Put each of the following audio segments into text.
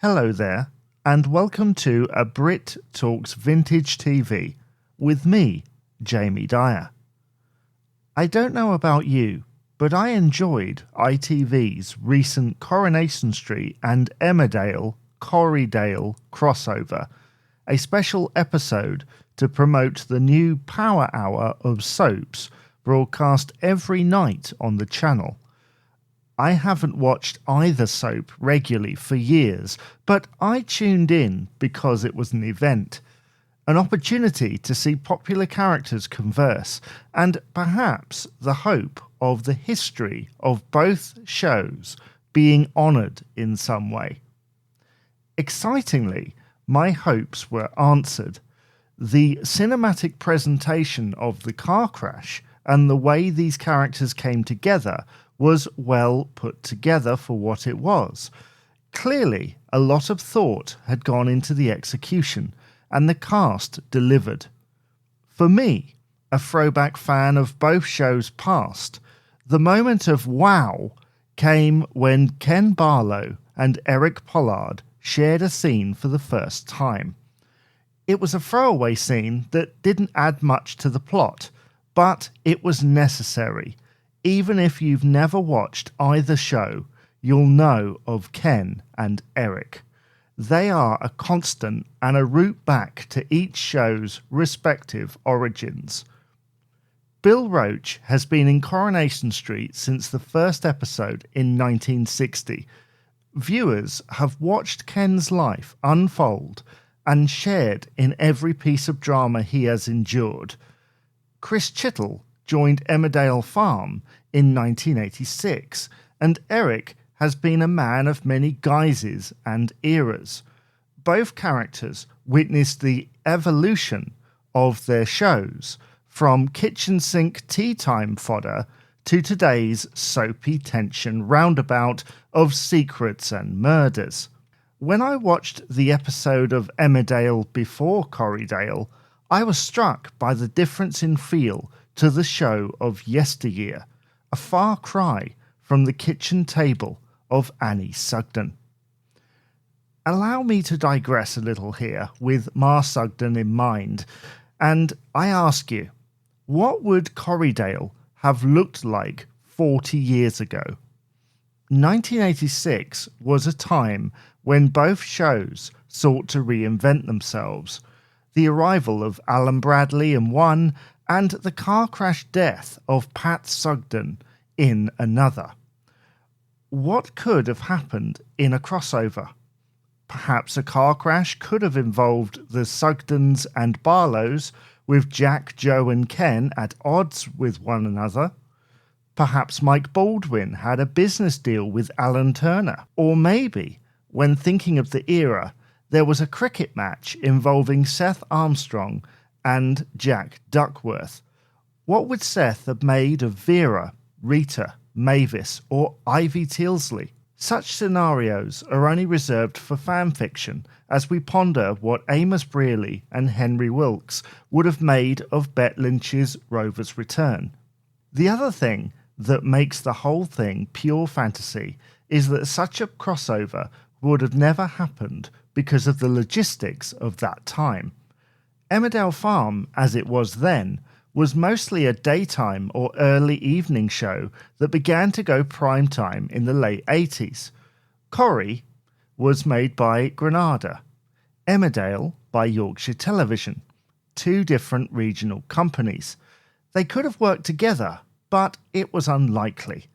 Hello there, and welcome to A Brit Talks Vintage TV with me, Jamie Dyer. I don't know about you, but I enjoyed ITV's recent Coronation Street and Emmerdale Corriedale crossover, a special episode to promote the new Power Hour of soaps broadcast every night on the channel. I haven't watched either soap regularly for years, but I tuned in because it was an event, an opportunity to see popular characters converse, and perhaps the hope of the history of both shows being honoured in some way. Excitingly, my hopes were answered. The cinematic presentation of the car crash and the way these characters came together was well put together for what it was. Clearly, a lot of thought had gone into the execution, and the cast delivered. For me, a throwback fan of both shows past, the moment of wow came when Ken Barlow and Eric Pollard shared a scene for the first time. It was a throwaway scene that didn't add much to the plot, but it was necessary. Even if you've never watched either show, you'll know of Ken and Eric. They are a constant and a route back to each show's respective origins. Bill Roache has been in Coronation Street since the first episode in 1960. Viewers have watched Ken's life unfold and shared in every piece of drama he has endured. Chris Chittle joined Emmerdale Farm in 1986, and Eric has been a man of many guises and eras. Both characters witnessed the evolution of their shows, from kitchen sink tea time fodder to today's soapy tension roundabout of secrets and murders. When I watched the episode of Emmerdale before Corriedale, I was struck by the difference in feel to the show of yesteryear, a far cry from the kitchen table of Annie Sugden. Allow me to digress a little here with Ma Sugden in mind, and I ask you, what would Corriedale have looked like 40 years ago? 1986 was a time when both shows sought to reinvent themselves. The arrival of Alan Bradley in one, and the car crash death of Pat Sugden in another. What could have happened in a crossover? Perhaps a car crash could have involved the Sugdens and Barlows, with Jack, Joe and Ken at odds with one another. Perhaps Mike Baldwin had a business deal with Alan Turner. Or maybe, when thinking of the era, there was a cricket match involving Seth Armstrong and Jack Duckworth. What would Seth have made of Vera, Rita, Mavis, or Ivy Tealsley? Such scenarios are only reserved for fan fiction as we ponder what Amos Brearley and Henry Wilkes would have made of Bet Lynch's Rover's Return. The other thing that makes the whole thing pure fantasy is that such a crossover would have never happened because of the logistics of that time. Emmerdale Farm, as it was then, was mostly a daytime or early evening show that began to go prime time in the late 80s. Corrie was made by Granada, Emmerdale by Yorkshire Television, two different regional companies. They could have worked together, but it was unlikely.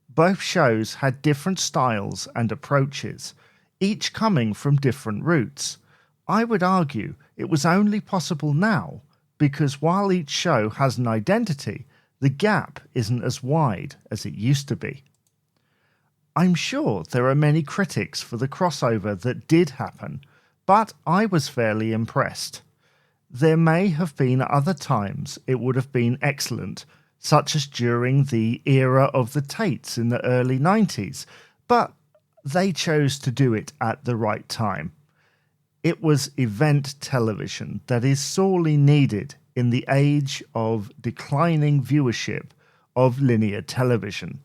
Both shows had different styles and approaches, each coming from different routes. I would argue it was only possible now because while each show has an identity, the gap isn't as wide as it used to be. I'm sure there are many critics for the crossover that did happen, but I was fairly impressed. There may have been other times it would have been excellent, such as during the era of the Tates in the early 90s, but they chose to do it at the right time. It was event television that is sorely needed in the age of declining viewership of linear television.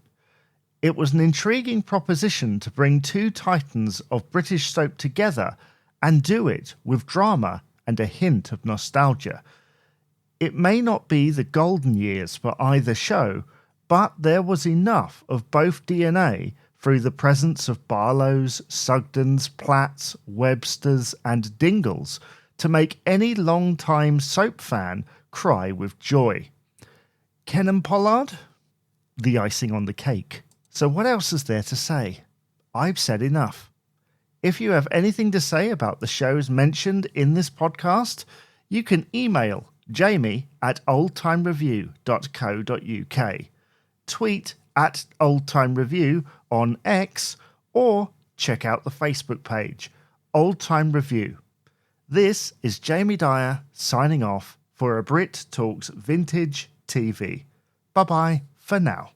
It was an intriguing proposition to bring two titans of British soap together and do it with drama and a hint of nostalgia. It may not be the golden years for either show, but there was enough of both DNA through the presence of Barlows, Sugdens, Platts, Websters and Dingles to make any long-time soap fan cry with joy. Ken and Pollard? The icing on the cake. So what else is there to say? I've said enough. If you have anything to say about the shows mentioned in this podcast, you can email jamie@oldtimereview.co.uk, tweet at oldtimereview on X, or check out the Facebook page, Old Time Review. This is Jamie Dyer signing off for A Brit Talks Vintage TV. Bye-bye for now.